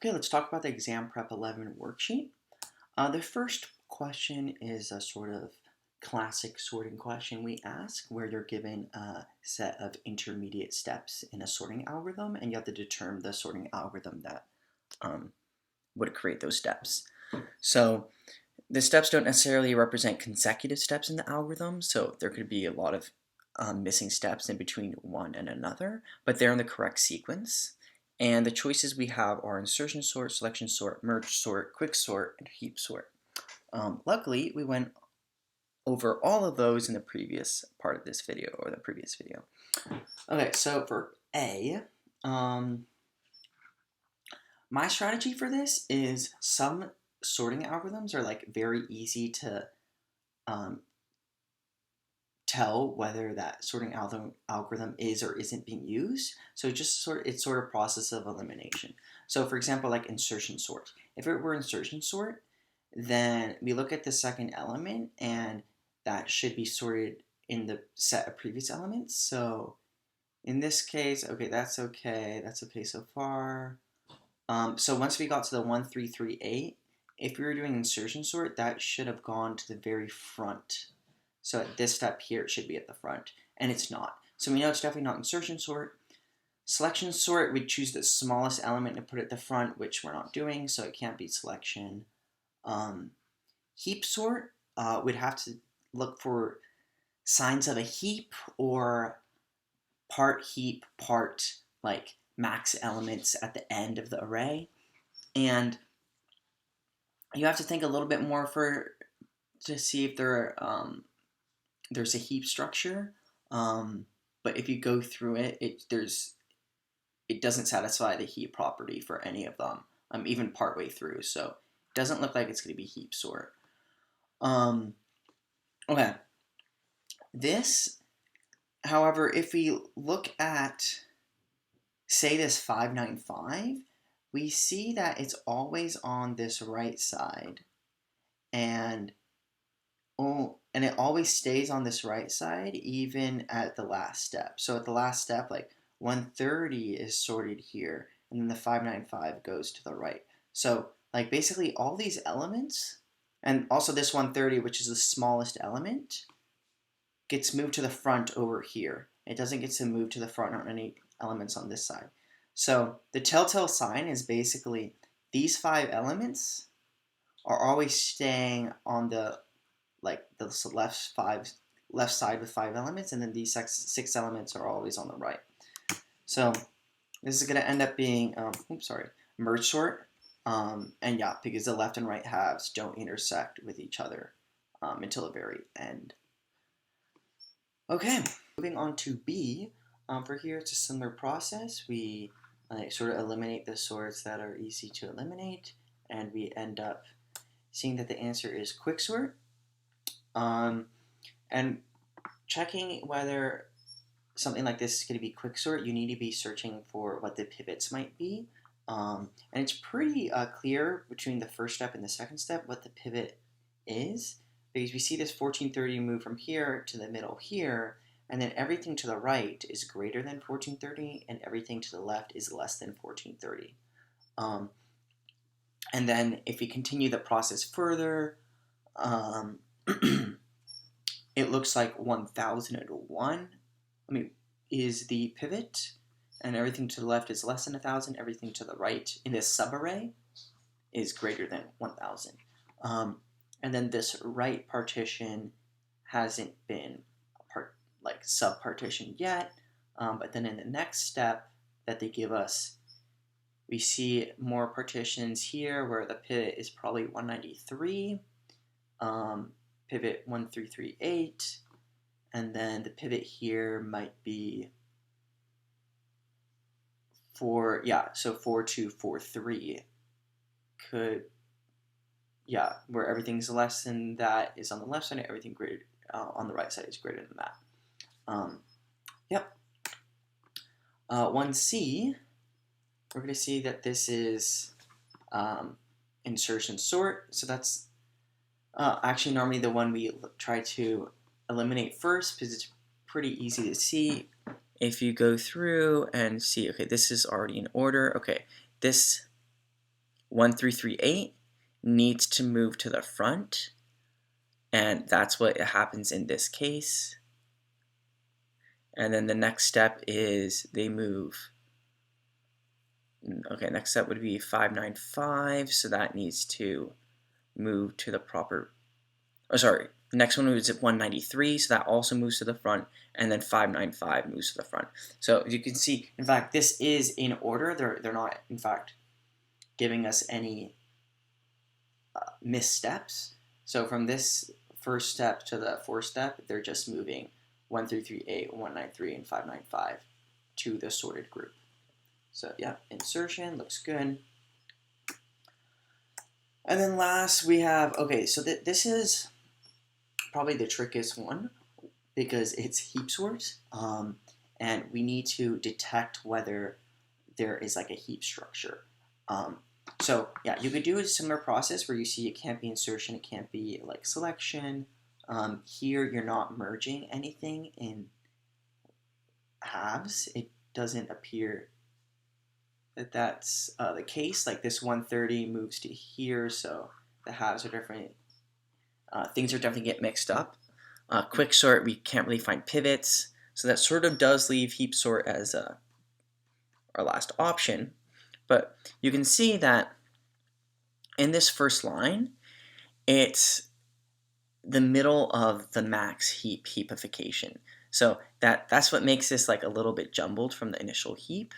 Okay, let's talk about the exam prep 11 worksheet. The first question is a sort of classic sorting question we ask where you're given a set of intermediate steps in a sorting algorithm and you have to determine the sorting algorithm that would create those steps. So the steps don't necessarily represent consecutive steps in the algorithm, so there could be a lot of missing steps in between one and another, but they're in the correct sequence. And the choices we have are insertion sort, selection sort, merge sort, quick sort, and heap sort. Luckily, we went over all of those in the previous part of this video, or the previous video. Okay, so for A, my strategy for this is some sorting algorithms are like very easy to tell whether that sorting algorithm is or isn't being used. So it's sort of process of elimination. So for example, like insertion sort. If it were insertion sort, then we look at the second element and that should be sorted in the set of previous elements. So in this case, okay, that's okay so far. So once we got to the 1, 3, 3, 8, if we were doing insertion sort, that should have gone to the very front. So at this step here, it should be at the front, and it's not. So we know it's definitely not insertion sort. Selection sort, we choose the smallest element to put at the front, which we're not doing, so it can't be selection. Heap sort, we'd have to look for signs of a heap or part heap, part like max elements at the end of the array. And you have to think a little bit more to see if there's a heap structure, but if you go through it, it doesn't satisfy the heap property for any of them, even partway through. So it doesn't look like it's going to be heap sort. Okay. This, however, if we look at, say, this 595, we see that it's always on this right side, and it always stays on this right side even at the last step. So at the last step, like 130 is sorted here, and then the 595 goes to the right. So like basically all these elements, and also this 130, which is the smallest element, gets moved to the front over here. It doesn't get to move to the front on any elements on this side. So the telltale sign is basically these 5 elements are always staying on the left side with 5 elements, and then these 6 elements are always on the right. So this is going to end up being merge sort, and yeah, because the left and right halves don't intersect with each other until the very end. Okay, moving on to B. For here, it's a similar process. We sort of eliminate the sorts that are easy to eliminate, and we end up seeing that the answer is quicksort. And checking whether something like this is going to be quicksort, you need to be searching for what the pivots might be. And it's pretty clear between the first step and the second step what the pivot is, because we see this 1430 move from here to the middle here, and then everything to the right is greater than 1430, and everything to the left is less than 1430. And then if we continue the process further, it looks like 1001 is the pivot, and everything to the left is less than 1000. Everything to the right in this subarray is greater than 1000. And then this right partition hasn't been sub-partitioned yet, but then in the next step that they give us, we see more partitions here where the pivot is probably 193, pivot 1338, and then the pivot here might be 4243 where everything's less than that is on the left side, and everything greater on the right side is greater than that. 1C, we're going to see that this is insertion sort. So that's actually normally the one we try to eliminate first because it's pretty easy to see. If you go through and see, okay, this is already in order. Okay, this 1338 needs to move to the front, and that's what happens in this case. And then the next step is they move. Okay, next step would be 595, so that needs to move to the proper, oh sorry, the next one is 193, so that also moves to the front, and then 595 moves to the front. So you can see, in fact, this is in order. They're not, in fact, giving us any missteps. So from this first step to the fourth step, they're just moving 1338, 193, and 595 to the sorted group. So yeah, insertion looks good. And then last we have, okay, so this is probably the trickiest one because it's heap sort, and we need to detect whether there is like a heap structure. So yeah, you could do a similar process where you see it can't be insertion, it can't be like selection. Here you're not merging anything in halves. It doesn't appear that that's the case. Like this 130 moves to here, so the halves are different. Things are definitely get mixed up. Quick sort, we can't really find pivots, so that sort of does leave heap sort as our last option. But you can see that in this first line, it's the middle of the max heapification. So that's what makes this like a little bit jumbled from the initial heap.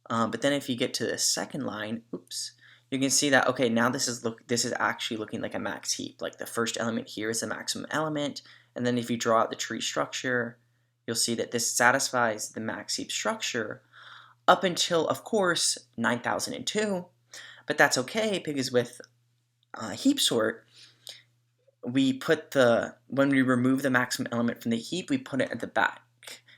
But then if you get to the second line, oops, you can see that, okay, now this is actually looking like a max heap. Like the first element here is the maximum element, and then if you draw out the tree structure, you'll see that this satisfies the max heap structure up until, of course, 9002. But that's okay because with heap sort, when we remove the maximum element from the heap, we put it at the back.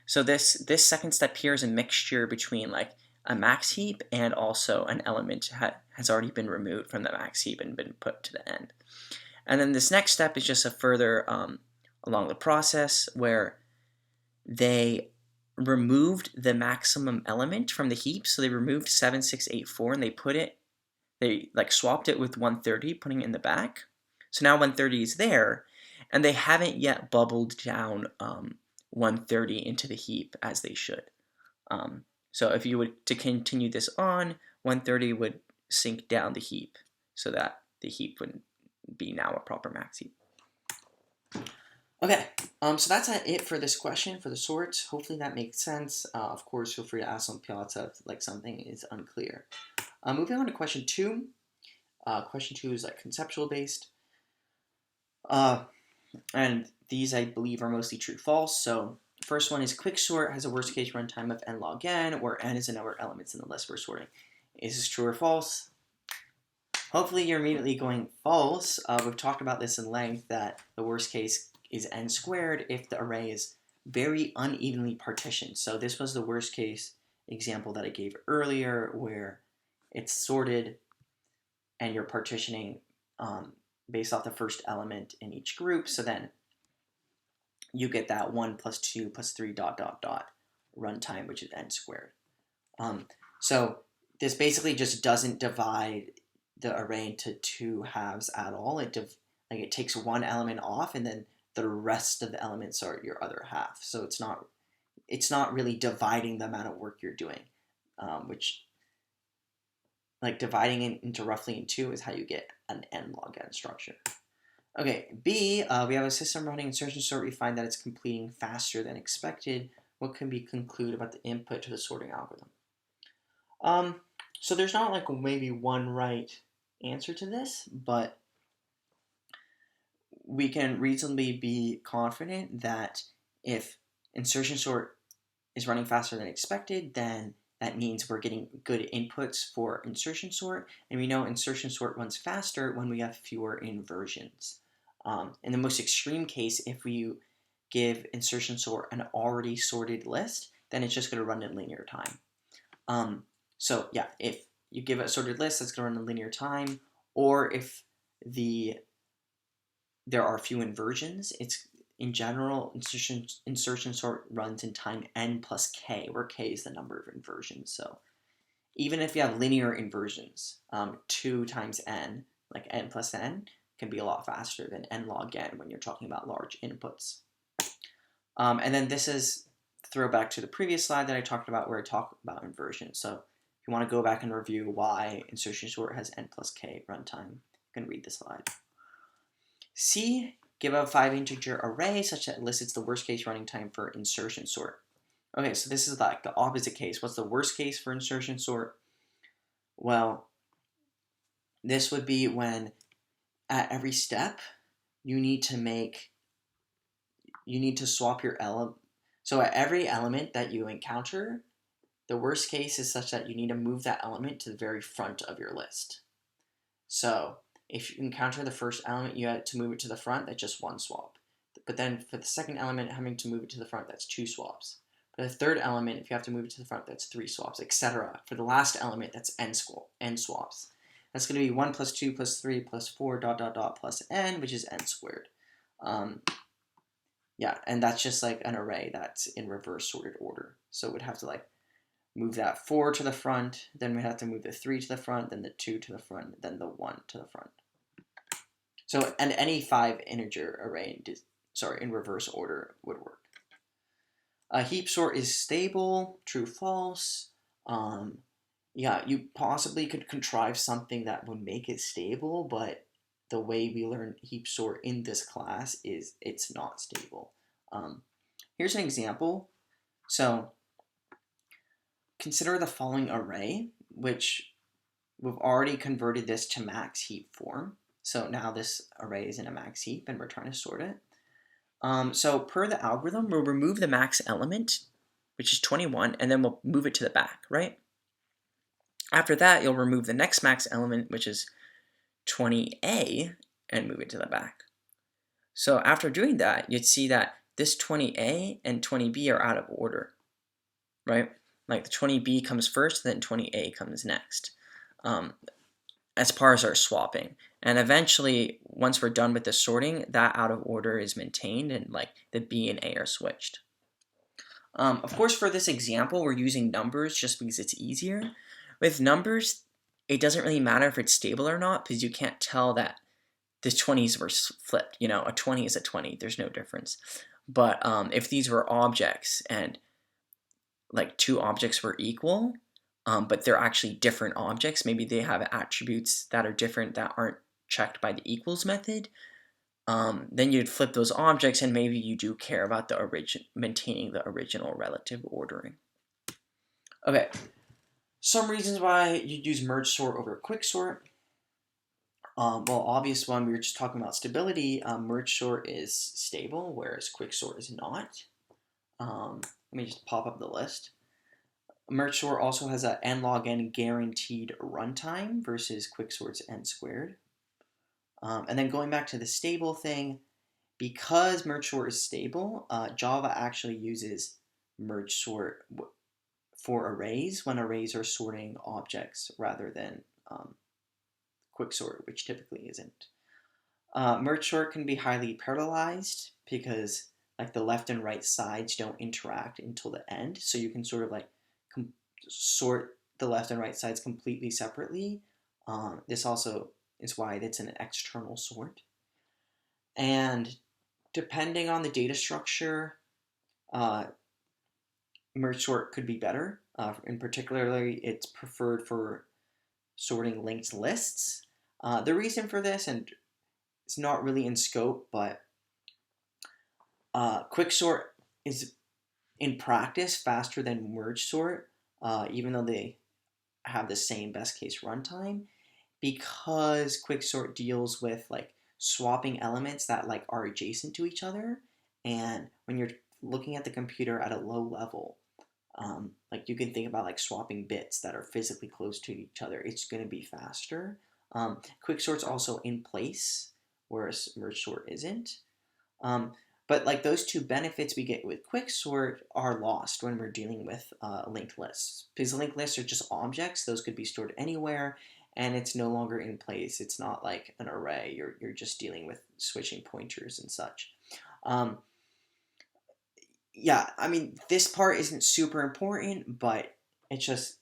So this second step here is a mixture between like a max heap and also an element has already been removed from the max heap and been put to the end. And then this next step is just a further along the process where they removed the maximum element from the heap. So they removed 7684 and they like swapped it with 130, putting it in the back. So now 130 is there, and they haven't yet bubbled down 130 into the heap as they should. So if you would to continue this on, 130 would sink down the heap so that the heap would be now a proper max heap. Okay, so that's it for this question for the sorts. Hopefully that makes sense. Of course, feel free to ask on Piazza if like something is unclear. Moving on to question 2. Question 2 is like conceptual based. And these I believe are mostly true-false. So first one is quicksort has a worst case runtime of n log n, where n is the number of elements in the list we're sorting. Is this true or false? Hopefully you're immediately going false. We've talked about this in length that the worst case is n squared if the array is very unevenly partitioned. So this was the worst case example that I gave earlier where it's sorted and you're partitioning based off the first element in each group. So then you get that 1 plus 2 plus 3 ... runtime, which is n squared. So this basically just doesn't divide the array into two halves at all. It takes one element off, and then the rest of the elements are your other half. So it's not really dividing the amount of work you're doing, which like dividing it into roughly in two is how you get an n log n structure. Okay, B, we have a system running insertion sort. We find that it's completing faster than expected. What can be concluded about the input to the sorting algorithm? So there's not like maybe one right answer to this, but we can reasonably be confident that if insertion sort is running faster than expected, then that means we're getting good inputs for insertion sort, and we know insertion sort runs faster when we have fewer inversions. In the most extreme case, if we give insertion sort an already sorted list, then it's just going to run in linear time. So yeah, if you give it a sorted list, that's going to run in linear time, or if there are few inversions, it's in general insertion sort runs in time n plus k, where k is the number of inversions. So Even if you have linear inversions, 2 times n, like n plus n, can be a lot faster than n log n when you're talking about large inputs. And then this is throwback to the previous slide that I talked about where I talked about inversion. So if you want to go back and review why insertion sort has n plus k runtime, you can read the slide. C, give a 5-integer array such that it elicits the worst case running time for insertion sort. Okay, so this is like the opposite case. What's the worst case for insertion sort? Well, this would be when at every step you need to swap your element. So at every element that you encounter, the worst case is such that you need to move that element to the very front of your list. So if you encounter the first element, you have to move it to the front, that's just one swap. But then for the second element, having to move it to the front, that's 2 swaps. For the third element, if you have to move it to the front, that's 3 swaps, etc. For the last element, that's n swaps. That's going to be 1 plus 2 plus 3 plus 4 dot dot dot plus n, which is n squared. Yeah, and that's just like an array that's in reverse sorted order. So we'd have to like move that 4 to the front, then we have to move the 3 to the front, then the 2 to the front, then the 1 to the front. So, and any 5-integer array, in reverse order would work. A heap sort is stable, true, false. Yeah, you possibly could contrive something that would make it stable, but the way we learn heap sort in this class is it's not stable. Here's an example. So consider the following array, which we've already converted this to max heap form. So now this array is in a max heap and we're trying to sort it. So per the algorithm, we'll remove the max element, which is 21, and then we'll move it to the back, right? After that, you'll remove the next max element, which is 20a, and move it to the back. So after doing that, you'd see that this 20a and 20b are out of order, right? Like the 20b comes first, then 20a comes next, as far as our swapping. And eventually, once we're done with the sorting, that out of order is maintained and like the b and a are switched. Of course, for this example, we're using numbers just because it's easier. With numbers, it doesn't really matter if it's stable or not because you can't tell that the 20s were flipped. You know, a 20 is a 20. There's no difference. But if these were objects and like 2 objects were equal, but they're actually different objects, maybe they have attributes that are different that aren't checked by the equals method, then you'd flip those objects and maybe you do care about the maintaining the original relative ordering. Okay, some reasons why you'd use merge sort over quick sort. Well, obvious one, we were just talking about stability. Merge sort is stable, whereas quick sort is not. Let me just pop up the list. Merge sort also has a n log n guaranteed runtime versus quicksort's n squared. And then going back to the stable thing, because merge sort is stable, Java actually uses merge sort for arrays when arrays are sorting objects rather than quicksort, which typically isn't. Merge sort can be highly parallelized because like the left and right sides don't interact until the end, so you can sort of like sort the left and right sides completely separately. This also is why it's an external sort. And depending on the data structure, merge sort could be better. In particularly, it's preferred for sorting linked lists. The reason for this, and it's not really in scope, but quicksort is in practice faster than merge sort, even though they have the same best case runtime, because quicksort deals with like swapping elements that like are adjacent to each other, and when you're looking at the computer at a low level, like you can think about like swapping bits that are physically close to each other, it's going to be faster. Quicksort's also in place, whereas merge sort isn't. But like those two benefits we get with quicksort are lost when we're dealing with linked lists. Because linked lists are just objects; those could be stored anywhere, and it's no longer in place. It's not like an array. You're just dealing with switching pointers and such. Yeah, I mean this part isn't super important, but it's just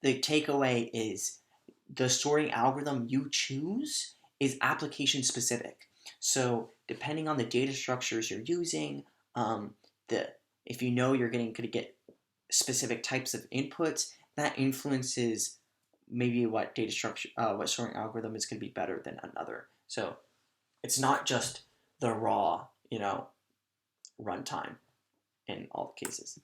the takeaway is the sorting algorithm you choose is application specific. So depending on the data structures you're using, the if you know you're going to get specific types of inputs, that influences maybe what data structure, what sorting algorithm is going to be better than another. So it's not just the raw, runtime in all the cases.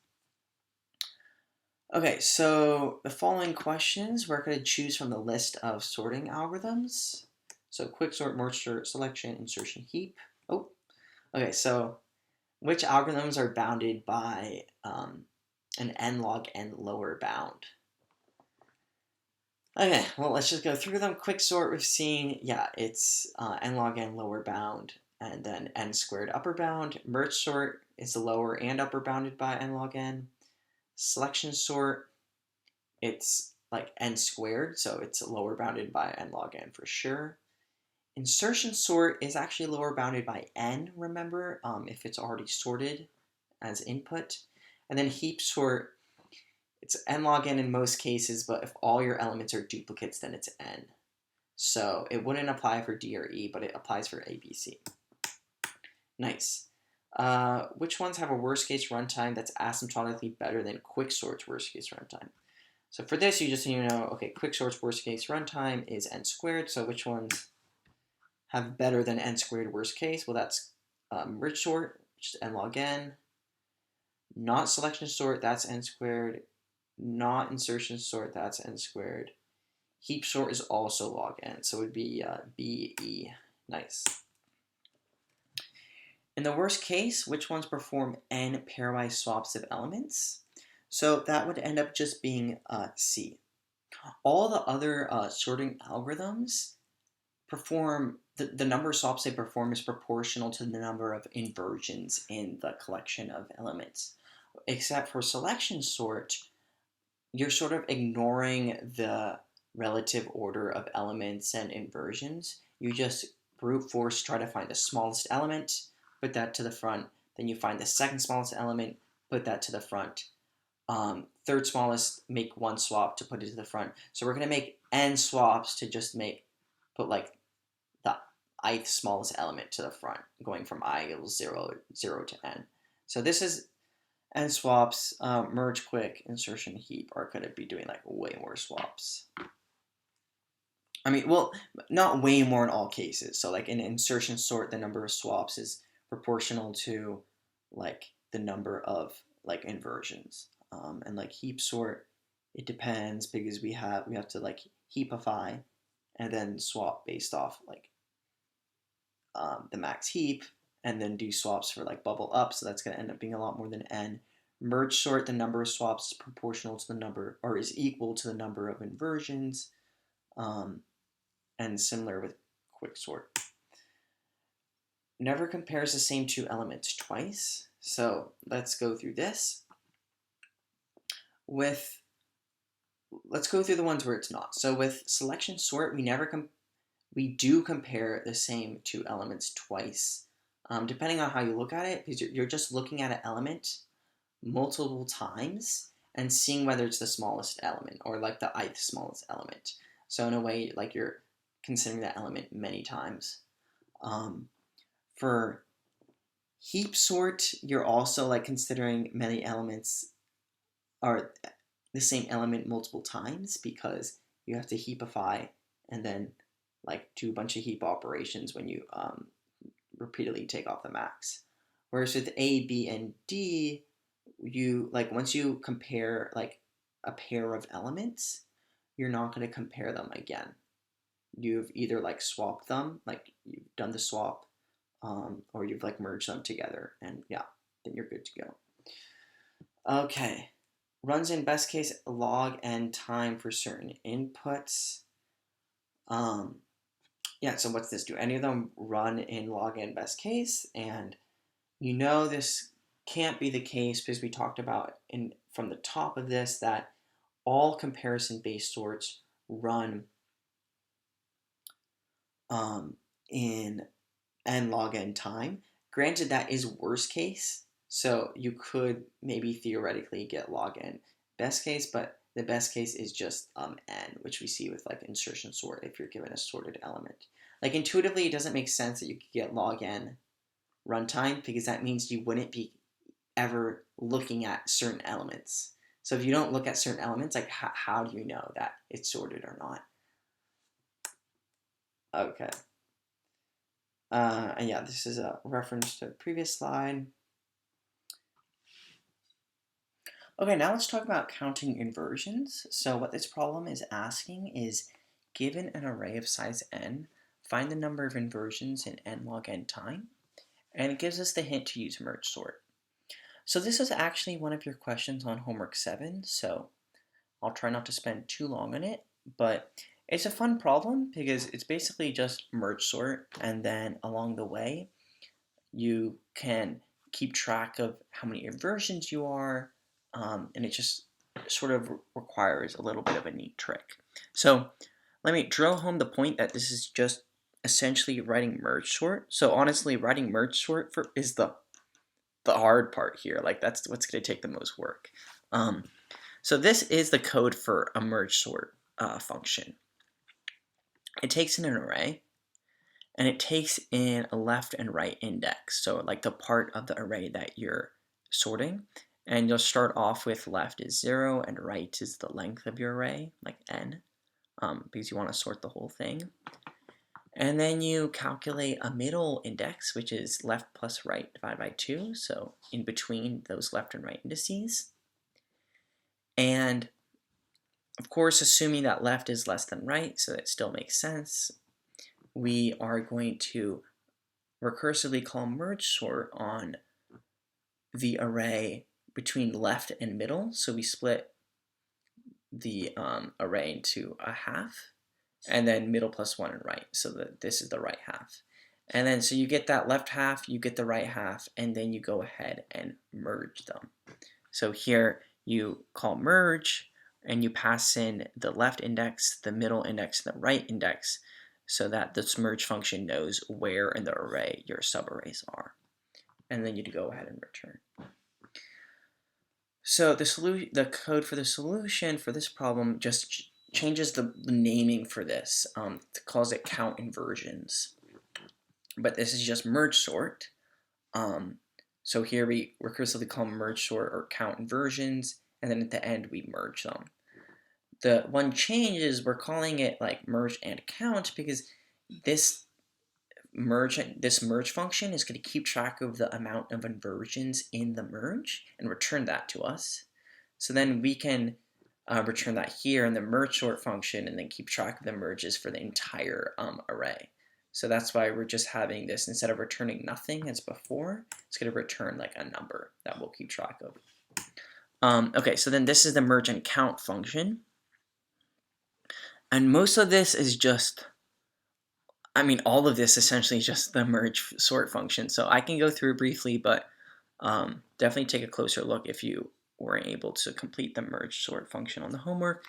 Okay, so the following questions we're going to choose from the list of sorting algorithms. So quicksort, merge sort, selection, insertion, heap. Oh, okay. So which algorithms are bounded by an n log n lower bound? Okay, well, let's just go through them. Quicksort, we've seen, yeah, it's n log n lower bound, and then n squared upper bound. Merge sort is the lower and upper bounded by n log n. Selection sort, it's like n squared, so it's lower bounded by n log n for sure. Insertion sort is actually lower bounded by n, remember, if it's already sorted as input. And then heap sort, it's n log n in most cases, but if all your elements are duplicates, then it's n. So it wouldn't apply for D or E, but it applies for A, B, C. Nice. Which ones have a worst case runtime that's asymptotically better than quicksort's worst case runtime? So for this, you just need to know, okay, quicksort's worst case runtime is n squared, so which ones have better than n squared worst case? Well, that's merge sort, which is n log n. Not selection sort, that's n squared. Not insertion sort, that's n squared. Heap sort is also log n, so it would be B, E. Nice. In the worst case, which ones perform n pairwise swaps of elements? So that would end up just being C. All the other sorting algorithms perform, the number of swaps they perform is proportional to the number of inversions in the collection of elements. Except for selection sort, you're sort of ignoring the relative order of elements and inversions. You just brute force try to find the smallest element, put that to the front, then you find the second smallest element, put that to the front. Third smallest, make one swap to put it to the front. So we're going to make n swaps to just put like the ith smallest element to the front, going from I equals 0 to n. So this is n swaps, merge quick, insertion heap are going to be doing like way more swaps. I mean, well, not way more in all cases. So like in insertion sort, the number of swaps is proportional to like the number of like inversions. And like heap sort, it depends because we have to like heapify and then swap based off like the max heap, and then do swaps for like bubble up. So that's going to end up being a lot more than n. Merge sort, the number of swaps is proportional to the number, or is equal to the number of inversions. And similar with quicksort. Never compares the same two elements twice. So let's go through this. Let's go through the ones where it's not. So with selection sort, we do compare the same two elements twice, depending on how you look at it, because you're just looking at an element multiple times and seeing whether it's the smallest element or like the ith smallest element. So in a way, like you're considering that element many times. For heap sort, you're also like considering many elements are the same element multiple times because you have to heapify and then like do a bunch of heap operations when you repeatedly take off the max. Whereas with A, B, and D, you like once you compare like a pair of elements, you're not going to compare them again. You've either like swapped them, like you've done the swap, or you've like merged them together, and yeah, then you're good to go. Okay, runs in best case log n time for certain inputs. Yeah, so what's this do? Any of them run in log n best case? And you know this can't be the case because we talked about from the top of this that all comparison based sorts run in n log n time. Granted, that is worst case, so you could maybe theoretically get log n best case, but The best case is just n, which we see with like insertion sort if you're given a sorted element. Like intuitively, it doesn't make sense that you could get log n runtime because that means you wouldn't be ever looking at certain elements. So if you don't look at certain elements, like how do you know that it's sorted or not? Okay. And yeah, this is a reference to a previous slide. Okay, now let's talk about counting inversions. So what this problem is asking is, given an array of size n, find the number of inversions in n log n time, and it gives us the hint to use merge sort. So this is actually one of your questions on homework 7, so I'll try not to spend too long on it, but it's a fun problem because it's basically just merge sort, and then along the way you can keep track of how many inversions you are, and it just sort of requires a little bit of a neat trick. So let me drill home the point that this is just essentially writing merge sort. So honestly, writing merge sort is the hard part here. Like that's what's going to take the most work. So this is the code for a merge sort function. It takes in an array, and it takes in a left and right index, so like the part of the array that you're sorting, and you'll start off with left is 0 and right is the length of your array, like n, because you want to sort the whole thing. And then you calculate a middle index, which is left plus right divided by 2, so in between those left and right indices. And of course, assuming that left is less than right, so that still makes sense, we are going to recursively call merge sort on the array between left and middle. So we split the array into a half, and then middle plus 1 and right, so that this is the right half. And then so you get that left half, you get the right half, and then you go ahead and merge them. So here you call merge, and you pass in the left index, the middle index, and the right index, so that this merge function knows where in the array your subarrays are. And then you'd go ahead and return. So the code for the solution for this problem just changes the naming for this. It calls it count inversions. But this is just merge sort. So here we recursively call merge sort or count inversions, and then at the end we merge them. The one change is we're calling it like merge and count because this merge function is going to keep track of the amount of inversions in the merge and return that to us. So then we can return that here in the merge sort function and then keep track of the merges for the entire array. So that's why we're just having this, instead of returning nothing as before, it's going to return like a number that we'll keep track of. Okay, so then this is the merge and count function. And most of this is just, all of this essentially is just the merge sort function. So I can go through briefly, but definitely take a closer look if you weren't able to complete the merge sort function on the homework.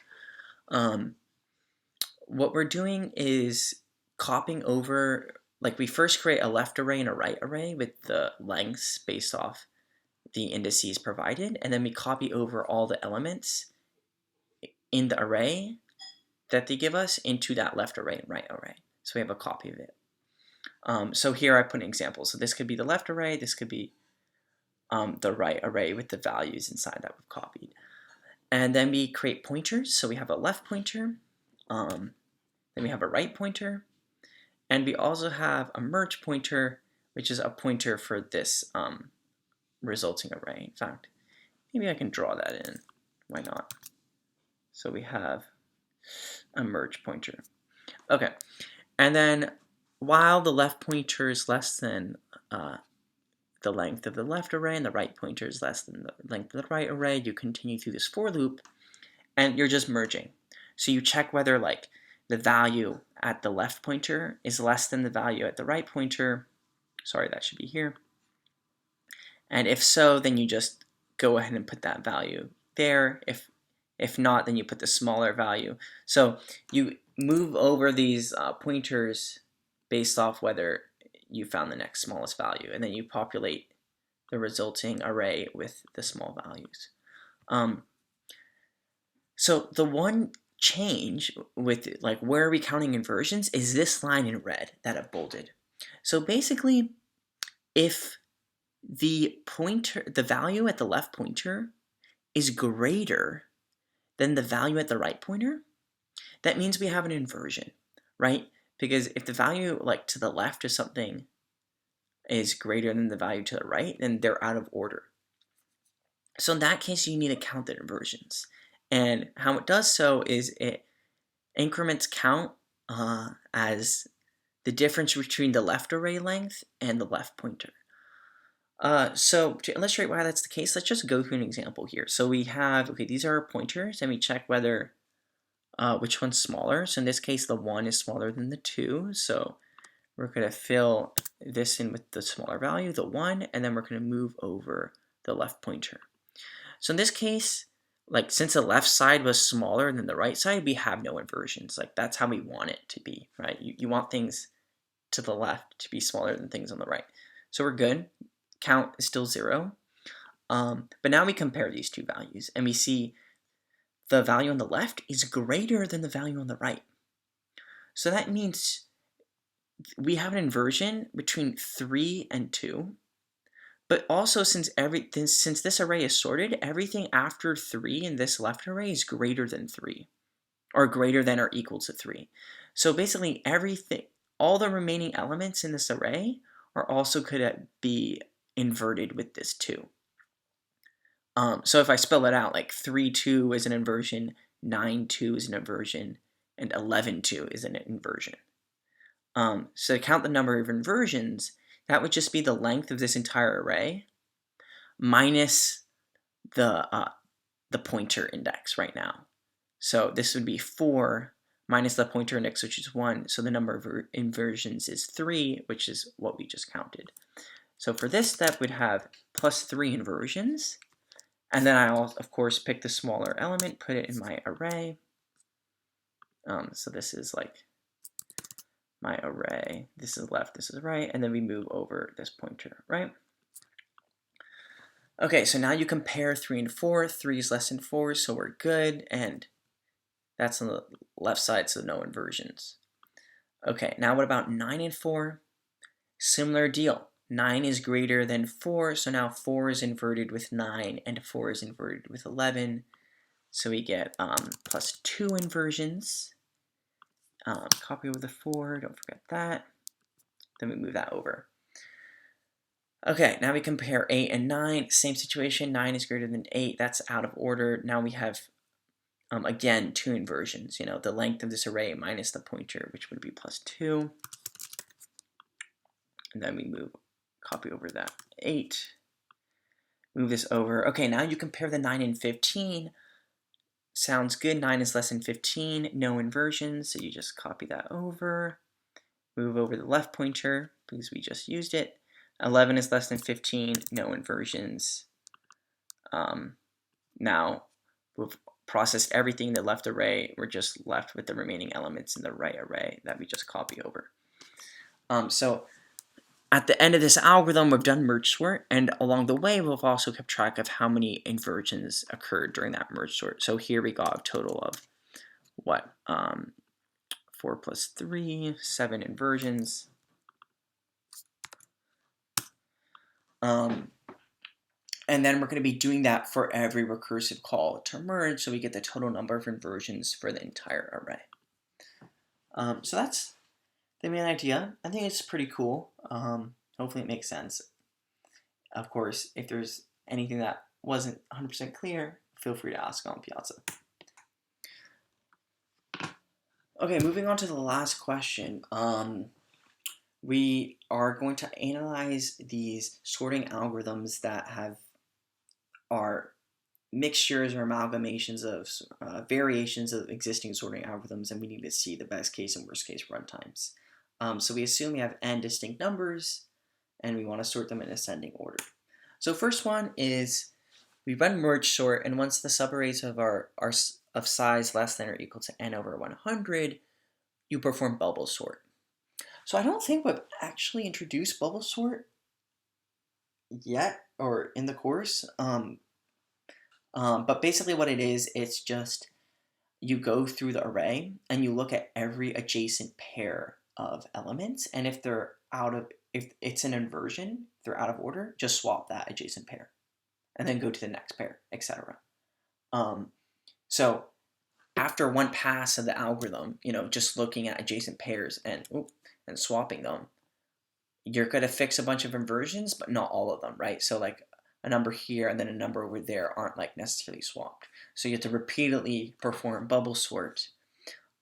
What we're doing is copying over, like we first create a left array and a right array with the lengths based off the indices provided, and then we copy over all the elements in the array that they give us into that left array and right array. So we have a copy of it. So here I put an example. So this could be the left array, this could be the right array with the values inside that we've copied. And then we create pointers. So we have a left pointer, then we have a right pointer, and we also have a merge pointer, which is a pointer for this resulting array. In fact, maybe I can draw that in. Why not? So we have a merge pointer. Okay, and then while the left pointer is less than the length of the left array and the right pointer is less than the length of the right array, you continue through this for loop, and you're just merging. So you check whether like the value at the left pointer is less than the value at the right pointer. Sorry, that should be here. And if so, then you just go ahead and put that value there. If not, then you put the smaller value. So you move over these pointers based off whether you found the next smallest value, and then you populate the resulting array with the small values. So the one change with like where are we counting inversions is this line in red that I've bolded. So basically, if the value at the left pointer is greater than the value at the right pointer, that means we have an inversion, right? Because if the value like to the left of something is greater than the value to the right, then they're out of order. So in that case, you need to count the inversions. And how it does so is it increments count as the difference between the left array length and the left pointer. So to illustrate why that's the case, let's just go through an example here. So we have, okay, these are our pointers, and we check whether which one's smaller. So in this case, the 1 is smaller than the 2. So we're going to fill this in with the smaller value, the 1, and then we're going to move over the left pointer. So in this case, like since the left side was smaller than the right side, we have no inversions. Like that's how we want it to be, right? You want things to the left to be smaller than things on the right. So we're good. Count is still 0. But now we compare these two values, and we see the value on the left is greater than the value on the right. So that means we have an inversion between 3 and 2. But also, since this array is sorted, everything after 3 in this left array is greater than 3, or greater than or equal to 3. So basically, everything, all the remaining elements in this array are also could be inverted with this 2. So if I spell it out, like 3, 2 is an inversion, 9, 2 is an inversion, and 11, 2 is an inversion. So to count the number of inversions, that would just be the length of this entire array minus the pointer index right now. So this would be 4 minus the pointer index, which is 1. So the number of inversions is 3, which is what we just counted. So for this step, we'd have plus 3 inversions. And then I'll, of course, pick the smaller element, put it in my array. So this is like my array. This is left, this is right, and then we move over this pointer, right? Okay, so now you compare 3 and 4. 3 is less than 4, so we're good, and that's on the left side, so no inversions. Okay, now what about 9 and 4? Similar deal. 9 is greater than 4, so now 4 is inverted with 9, and 4 is inverted with 11. So we get plus 2 inversions. Copy over the 4, don't forget that. Then we move that over. Okay, now we compare 8 and 9. Same situation, 9 is greater than 8. That's out of order. Now we have, again, 2 inversions. You know, the length of this array minus the pointer, which would be plus 2. And then we move, copy over that 8. Move this over. Okay, now you compare the 9 and 15. Sounds good. 9 is less than 15. No inversions, so you just copy that over. Move over the left pointer because we just used it. 11 is less than 15. No inversions. Now we've processed everything in the left array. We're just left with the remaining elements in the right array that we just copy over. So at the end of this algorithm, we've done merge sort, and along the way, we've also kept track of how many inversions occurred during that merge sort. So here we got a total of, what, 4 plus 3, 7 inversions. And then we're going to be doing that for every recursive call to merge, so we get the total number of inversions for the entire array. So that's the main idea. I think it's pretty cool. Hopefully it makes sense. Of course, if there's anything that wasn't 100% clear, feel free to ask on Piazza. Okay, moving on to the last question. We are going to analyze these sorting algorithms that are mixtures or amalgamations of variations of existing sorting algorithms, and we need to see the best case and worst case runtimes. So we assume we have n distinct numbers, and we want to sort them in ascending order. So first one is we run merge sort, and once the subarrays of size less than or equal to n over 100, you perform bubble sort. So I don't think we've actually introduced bubble sort yet, or in the course. But basically what it is, it's just you go through the array and you look at every adjacent pair of elements, and if it's an inversion, if they're out of order, just swap that adjacent pair, and then go to the next pair, etc. Um, so after one pass of the algorithm, just looking at adjacent pairs and swapping them, you're going to fix a bunch of inversions, but not all of them, right? So like a number here and then a number over there aren't like necessarily swapped. So you have to repeatedly perform bubble sort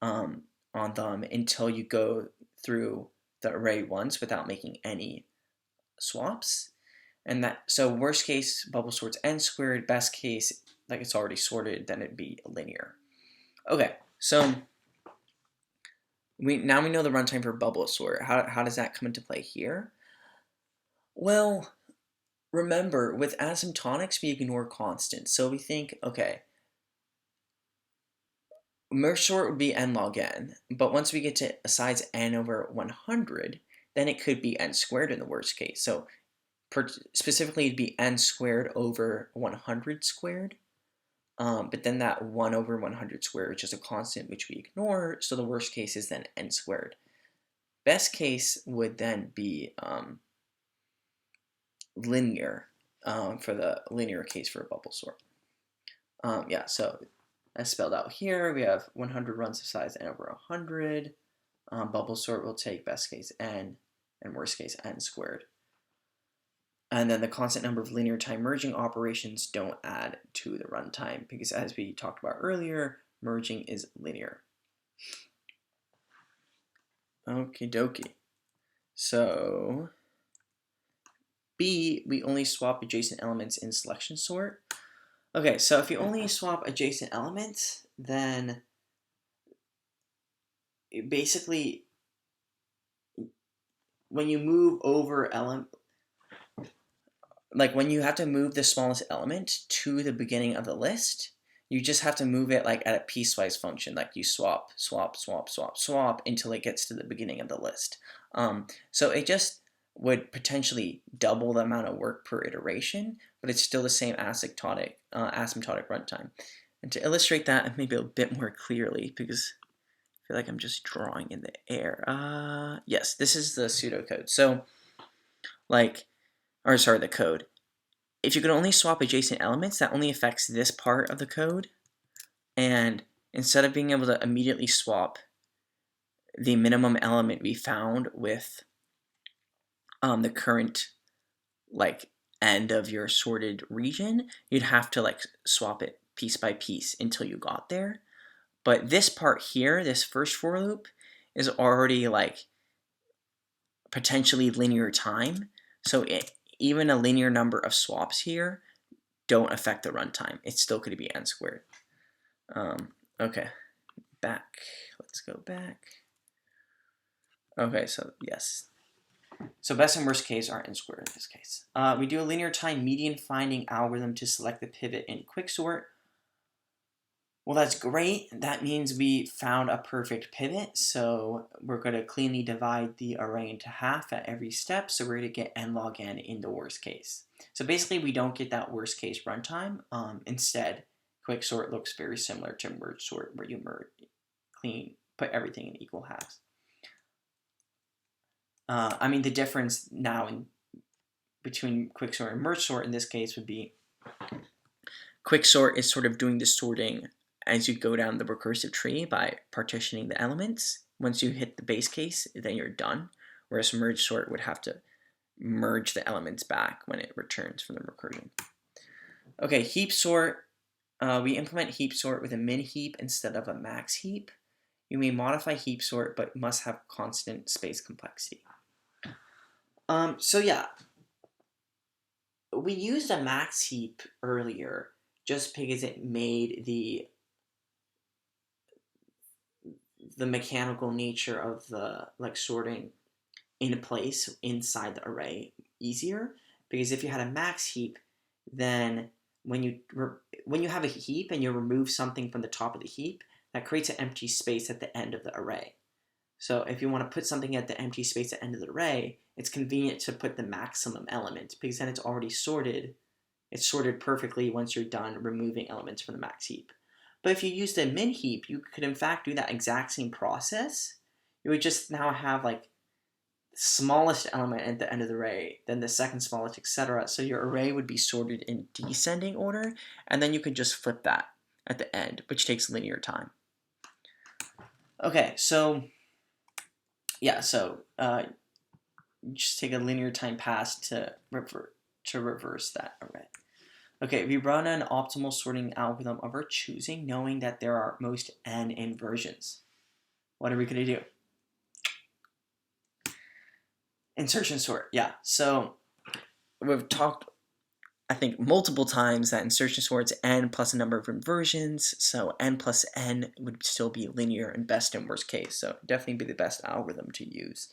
on them until you go through the array once without making any swaps. And so worst case, bubble sorts n squared. Best case, like it's already sorted, then it'd be linear. Okay, so now we know the runtime for bubble sort. How does that come into play here? Well, remember, with asymptotics, we ignore constants. So we think, okay, merge sort would be n log n, but once we get to a size n over 100, then it could be n squared in the worst case. So specifically, it'd be n squared over 100 squared. But then that 1 over 100 squared, which is a constant which we ignore, so the worst case is then n squared. Best case would then be linear for the linear case for a bubble sort. Yeah, so as spelled out here, we have 100 runs of size n over 100. Bubble sort will take best case n and worst case n squared. And then the constant number of linear time merging operations don't add to the runtime because, as we talked about earlier, merging is linear. Okie dokie. So B, we only swap adjacent elements in selection sort. Okay, so if you only swap adjacent elements, then basically when you move over like when you have to move the smallest element to the beginning of the list, you just have to move it like at a piecewise function, like you swap, swap, swap, swap, swap until it gets to the beginning of the list. So it just would potentially double the amount of work per iteration, but it's still the same asymptotic runtime. And to illustrate that maybe a bit more clearly, because I feel like I'm just drawing in the air. Yes, this is the pseudocode. So, the code. If you can only swap adjacent elements, that only affects this part of the code. And instead of being able to immediately swap the minimum element we found with the current end of your sorted region, you'd have to swap it piece by piece until you got there. But this part here, this first for loop, is already potentially linear time. So even a linear number of swaps here don't affect the runtime. It's still going to be n squared. Okay, back. Let's go back. Okay, so yes. So best and worst case are n squared in this case. We do a linear time median finding algorithm to select the pivot in quicksort. Well, that's great. That means we found a perfect pivot. So we're going to cleanly divide the array into half at every step. So we're going to get n log n in the worst case. So basically, we don't get that worst case runtime. Instead, quicksort looks very similar to merge sort, where you put everything in equal halves. The difference now between quicksort and merge sort in this case would be quicksort is sort of doing the sorting as you go down the recursive tree by partitioning the elements. Once you hit the base case, then you're done. Whereas merge sort would have to merge the elements back when it returns from the recursion. Okay, heap sort. We implement heap sort with a min heap instead of a max heap. You may modify heap sort, but must have constant space complexity. So yeah, we used a max heap earlier just because it made the mechanical nature of the sorting in place inside the array easier. Because if you had a max heap, then when you have a heap and you remove something from the top of the heap, that creates an empty space at the end of the array. So if you want to put something at the empty space at the end of the array, it's convenient to put the maximum element because then it's already sorted. It's sorted perfectly once you're done removing elements from the max heap. But if you used a min heap, you could in fact do that exact same process. You would just now have like smallest element at the end of the array, then the second smallest, etc. So your array would be sorted in descending order, and then you could just flip that at the end, which takes linear time. Okay, so yeah, so just take a linear time pass to reverse that array. Okay, we run an optimal sorting algorithm of our choosing, knowing that there are most n inversions. What are we going to do? Insertion sort, yeah. So we've talked, I think, multiple times that insertion sort's n plus a number of inversions. So n plus n would still be linear in best and worst case. So definitely be the best algorithm to use.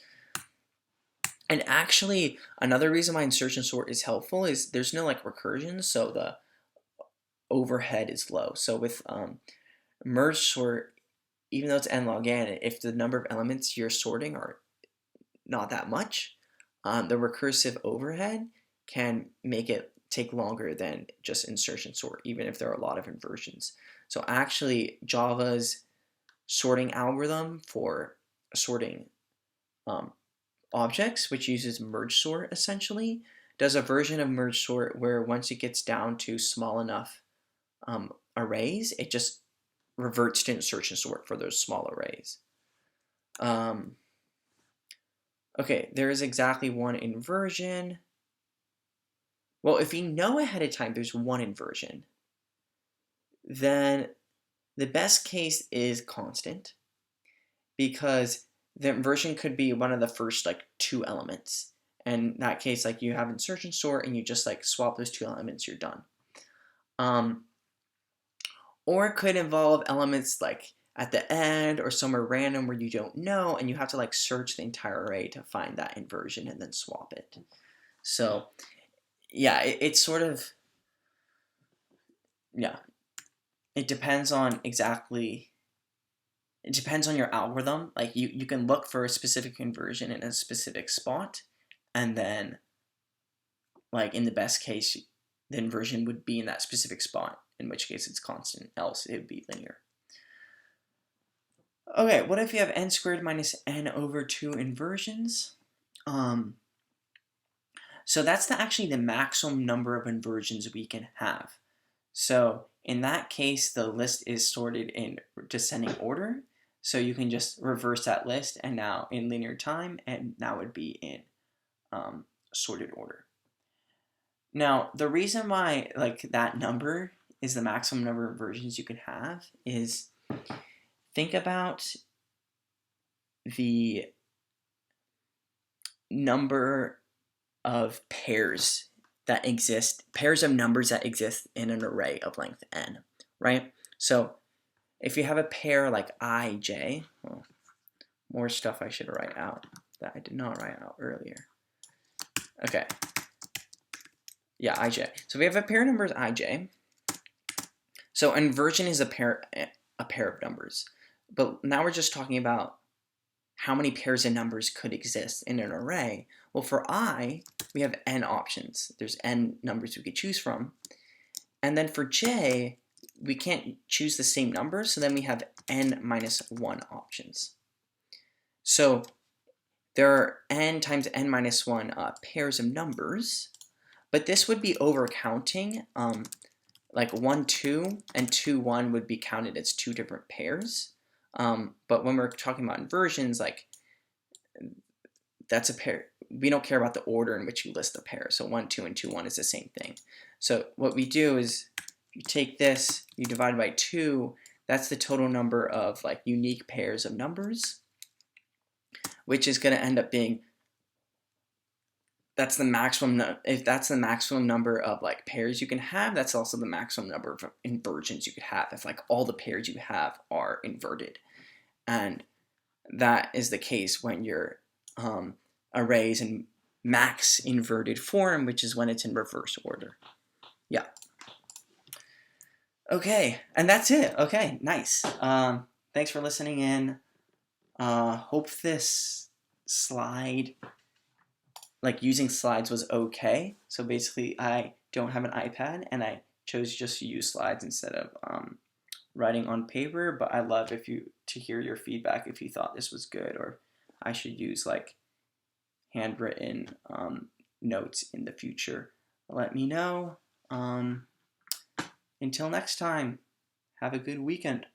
And actually, another reason why insertion sort is helpful is there's no like recursion, so the overhead is low. So with merge sort, even though it's n log n, if the number of elements you're sorting are not that much, the recursive overhead can make it take longer than just insertion sort, even if there are a lot of inversions. So actually, Java's sorting algorithm for sorting objects, which uses merge sort essentially, does a version of merge sort where once it gets down to small enough arrays, it just reverts to insertion sort for those small arrays. Okay, there is exactly one inversion. Well, if you know ahead of time there's one inversion, then the best case is constant, because the inversion could be one of the first like two elements. And in that case, like you have insertion sort and you just like swap those two elements, you're done. Or it could involve elements like at the end or somewhere random where you don't know, and you have to like search the entire array to find that inversion and then swap it. So yeah, it's sort of, yeah, it depends on exactly, it depends on your algorithm. Like you can look for a specific inversion in a specific spot, and then like in the best case, the inversion would be in that specific spot, in which case it's constant, else it would be linear. Okay, what if you have n squared minus n over 2 inversions? So that's actually the maximum number of inversions we can have. So in that case, the list is sorted in descending order. So you can just reverse that list, and now in linear time, and now would be in sorted order. Now, the reason why like that number is the maximum number of inversions you can have is, think about the number of pairs that exist, pairs of numbers that exist in an array of length n, right? So if you have a pair like ij, well, more stuff I should write out that I did not write out earlier. Okay. Yeah, ij. So we have a pair of numbers ij. So inversion is a pair of numbers. But now we're just talking about how many pairs of numbers could exist in an array. Well, for I, we have n options. There's n numbers we could choose from. And then for j, we can't choose the same number, so then we have n minus 1 options. So there are n times n minus 1 pairs of numbers, but this would be overcounting. Like 1, 2 and 2, 1 would be counted as two different pairs. But when we're talking about inversions, like that's a pair. We don't care about the order in which you list the pair. So 1, 2, and 2, 1 is the same thing. So what we do is you take this, you divide by 2. That's the total number of like unique pairs of numbers, which is going to end up being, that's the maximum. If that's the maximum number of like pairs you can have, that's also the maximum number of inversions you could have if like all the pairs you have are inverted. And that is the case when your array is in max inverted form, which is when it's in reverse order. Yeah. Okay, and that's it. Okay, nice. Thanks for listening in. Hope this slide, like using slides, was okay. So basically, I don't have an iPad, and I chose just to use slides instead of writing on paper, but I love if you to hear your feedback if you thought this was good or I should use like handwritten notes in the future. Let me know. Until next time, have a good weekend.